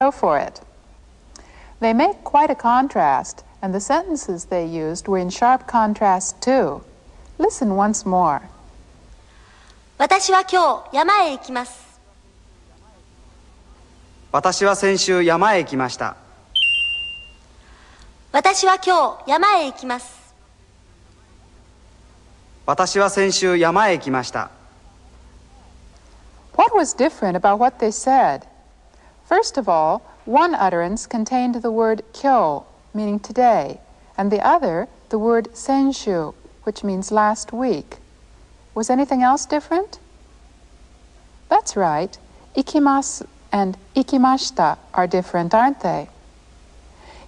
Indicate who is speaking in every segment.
Speaker 1: Go for it. They make quite a contrast, and the sentences they used were in sharp contrast too. Listen once more.
Speaker 2: 私は今日山へ行きます。
Speaker 3: 私は先週山へ行きました。
Speaker 2: 私は今日山へ行きます。
Speaker 3: 私は先週山へ行きました。
Speaker 1: What was different about what they said? First of all, one utterance contained the word kyo, meaning today, and the other the word senshu, which means last week. Was anything else different? That's right. Ikimasu and ikimashita are different, aren't they?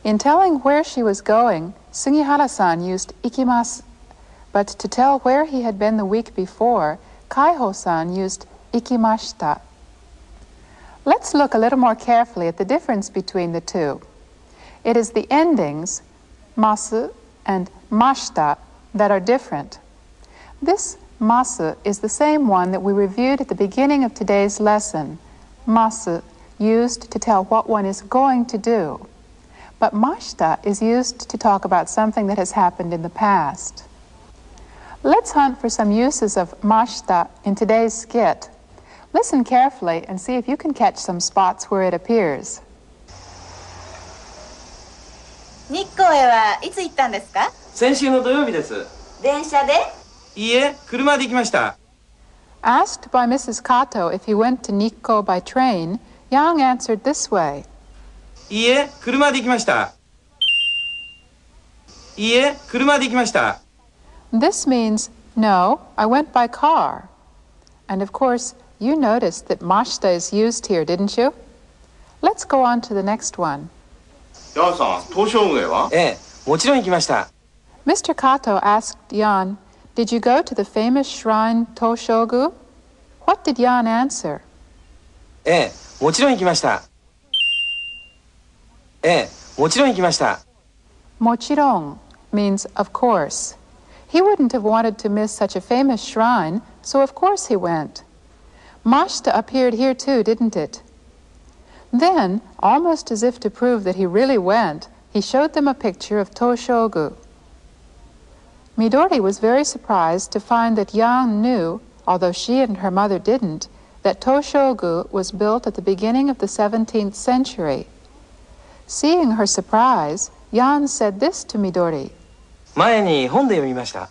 Speaker 1: In telling where she was going, Sugihara-san used ikimasu, but to tell where he had been the week before, Kaiho-san used ikimashita. Let's look a little more carefully at the difference between the two. It is the endings, masu and mashita, that are different. This masu is the same one that we reviewed at the beginning of today's lesson, masu, used to tell what one is going to do. But mashita is used to talk about something that has happened in the past. Let's hunt for some uses of mashita in today's skit. Listen carefully and see if you can catch some spots where it appears.
Speaker 4: 日光へはいつ行ったんですか？
Speaker 5: 先週の土曜日です。
Speaker 4: 電車で？
Speaker 5: いいえ、車で行きました。
Speaker 1: Asked by Mrs. Kato if he went to Nikko by train, Yang answered this way.
Speaker 5: いいえ、車で行きました。いいえ、車で行きました。
Speaker 1: This means, no, I went by car. And of course, you noticed that mashita is used here, didn't you? Let's go on to the next one.
Speaker 6: ヤンさん、東照宮は？
Speaker 5: ええ、もちろん行きました。
Speaker 1: Mr. Kato asked Yan, did you go to the famous shrine Toshogu? What did Yan answer?
Speaker 5: ええ、もちろん行きました。ええ、もちろん行きました。
Speaker 1: Mochiron means of course. He wouldn't have wanted to miss such a famous shrine, so of course he went. Mashita appeared here too, didn't it? Then, almost as if to prove that he really went, he showed them a picture of Toshogu. Midori was very surprised to find that Yang knew, although she and her mother didn't, that Toshogu was built at the beginning of the 17th century. Seeing her surprise, Yan said this to Midori.
Speaker 5: 前に本で読みました。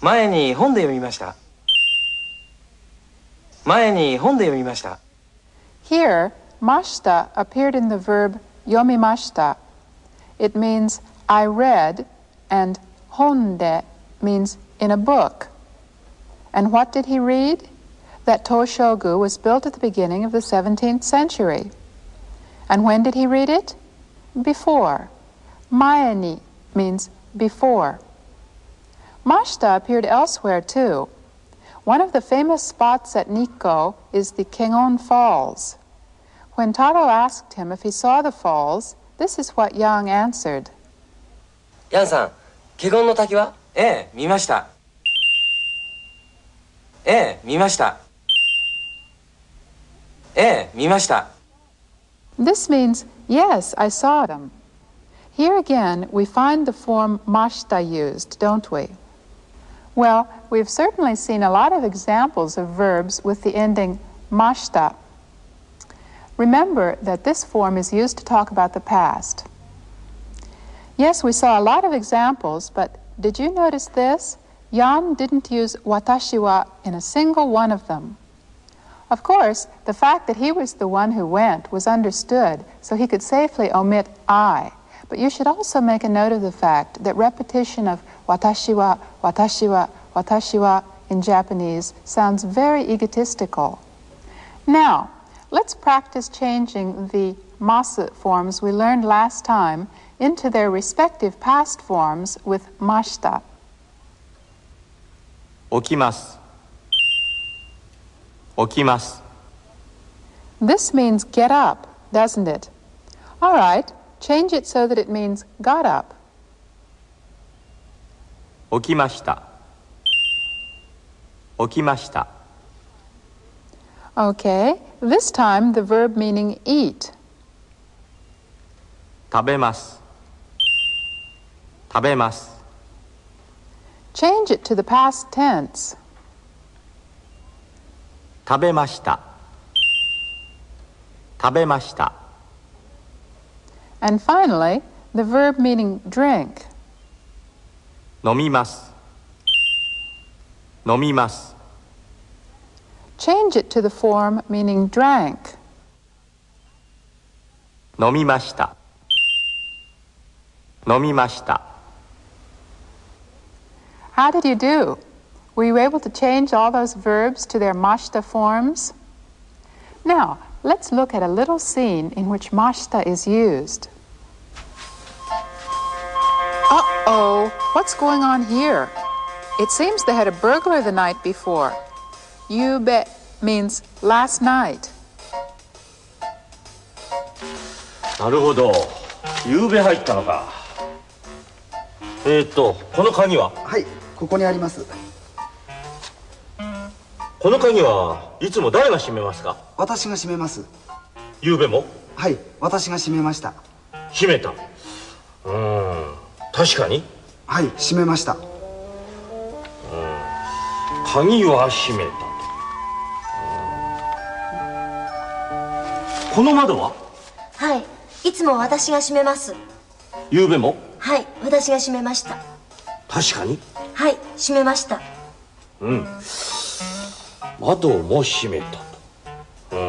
Speaker 5: 前に本で読みました。前に本で読みました。
Speaker 1: Here, mashita appeared in the verb yomimashita. It means I read, and honde means in a book. And what did he read? That Toshogu was built at the beginning of the 17th century. And when did he read it? Before. Mae ni means before. Mashita appeared elsewhere too. One of the famous spots at Nikko is the Kengon Falls. When Taro asked him if he saw the falls, this is what Yang answered.
Speaker 5: ヤンさん、華厳の滝は？ええ、見ました。ええ、見ました。ええ、見ました。
Speaker 1: This means, yes, I saw them. Here again, we find the form mashita used, don't we? Well, we've certainly seen a lot of examples of verbs with the ending mashita. Remember that this form is used to talk about the past. Yes, we saw a lot of examples, but did you notice this? Yan didn't use watashi wa in a single one of them. Of course, the fact that he was the one who went was understood, so he could safely omit I. But you should also make a note of the fact that repetition of watashi wa, watashi wa, watashi wa in Japanese sounds very egotistical. Now, let's practice changing the masu forms we learned last time into their respective past forms with mashita.
Speaker 7: 起きます。起きます。
Speaker 1: This means get up, doesn't it? All right, change it so that it means got up.
Speaker 7: 起きました。起きました。
Speaker 1: Okay, This time the verb meaning eat.
Speaker 7: 食べます。食べます。
Speaker 1: Change it to the past tense.
Speaker 7: 食べました。食べました。
Speaker 1: And finally, the verb meaning drink.
Speaker 7: 飲みます。飲みます。
Speaker 1: Change it to the form meaning drank.
Speaker 7: 飲みました。飲みました。
Speaker 1: How did you do? Were you able to change all those verbs to their mashita forms? Now, let's look at a little scene in which mashita is used. Uh-oh, what's going on here? It seems they had a burglar the night before. Yube means last night.
Speaker 8: なるほど。夕べ入ったのか。この鍵は？
Speaker 3: はい、ここにあります。
Speaker 8: この鍵はいつも誰が閉めますか？
Speaker 3: 私が閉めます。
Speaker 8: 夕べも？
Speaker 3: はい、私が閉めました。
Speaker 8: 閉めた。確かに？
Speaker 3: はい、閉めました。
Speaker 8: 鍵は閉めたと。この窓は？
Speaker 2: はい、いつも私が閉めます。
Speaker 8: 夕べも？
Speaker 2: はい、私が閉めました。
Speaker 8: 確かに？
Speaker 2: はい、閉めました。
Speaker 8: 窓も閉めたと。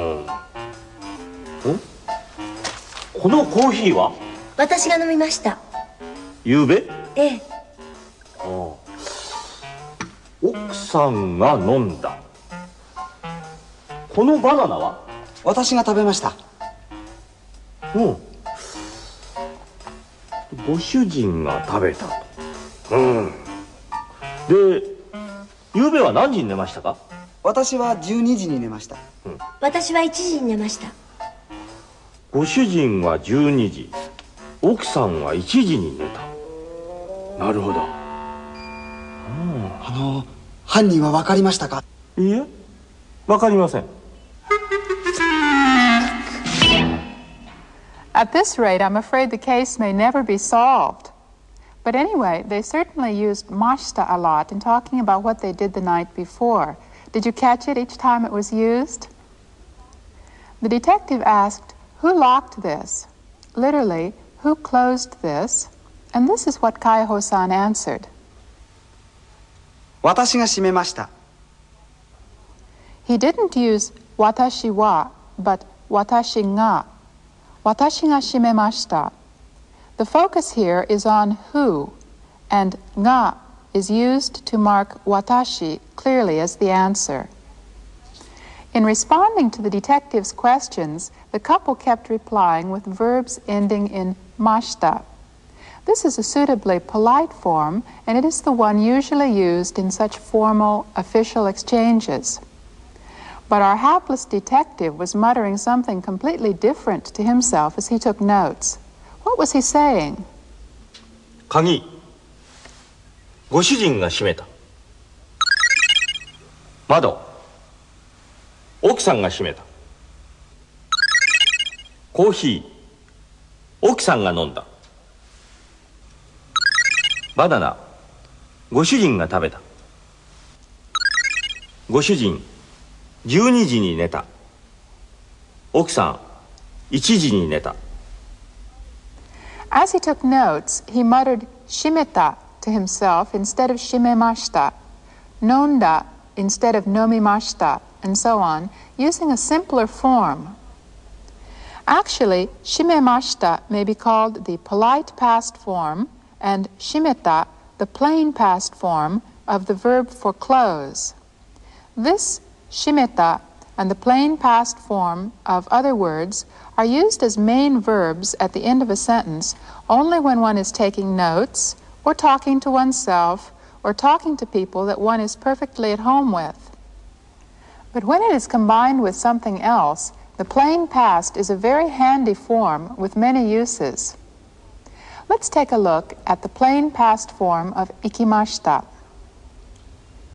Speaker 8: このコーヒーは？
Speaker 2: 私が飲みました。
Speaker 8: 夕べ？
Speaker 2: ええ。
Speaker 8: 奥さんが飲んだ。このバナナは？
Speaker 3: 私が食べました。
Speaker 8: ご主人が食べたと。で、夕べは何時に寝ましたか？
Speaker 3: 私は12時に寝ました。
Speaker 2: 私は1時に寝ました。
Speaker 8: ご主人は12時、奥さんは1時に寝た。なるほど。
Speaker 3: 犯人は分かりましたか？
Speaker 8: いいえ、わかりません。
Speaker 1: At this rate, I'm afraid the case may never be solved. But anyway, they certainly used mashita a lot in talking about what they did the night before. Did you catch it each time it was used? The detective asked, "Who locked this?" Literally, "Who closed this?" And this is what Kaiho-san answered.
Speaker 3: 私が閉めました。
Speaker 1: He didn't use watashi wa, but watashi ga. Watashi ga shimemashita. The focus here is on who, and ga is used to mark watashi clearly as the answer. In responding to the detective's questions, the couple kept replying with verbs ending in mashita. This is a suitably polite form, and it is the one usually used in such formal, official exchanges. But our hapless detective was muttering something completely different to himself as he took notes. What was he saying?
Speaker 8: 鍵、ご主人が閉めた。窓、奥さんが閉めた。コーヒー、奥さんが飲んだ。バナナ、ご主人が食べた。ご主人、12時に寝た。奥さん、1時に寝た。
Speaker 1: As he took notes, he muttered shimeta to himself instead of shimemashita, nonda instead of nomimashita, and so on, using a simpler form. Actually, shimemashita may be called the polite past form and shimeta the plain past form of the verb for close. This shimeta and the plain past form of other words are used as main verbs at the end of a sentence only when one is taking notes or talking to oneself or talking to people that one is perfectly at home with. But when it is combined with something else, the plain past is a very handy form with many uses. Let's take a look at the plain past form of ikimashita.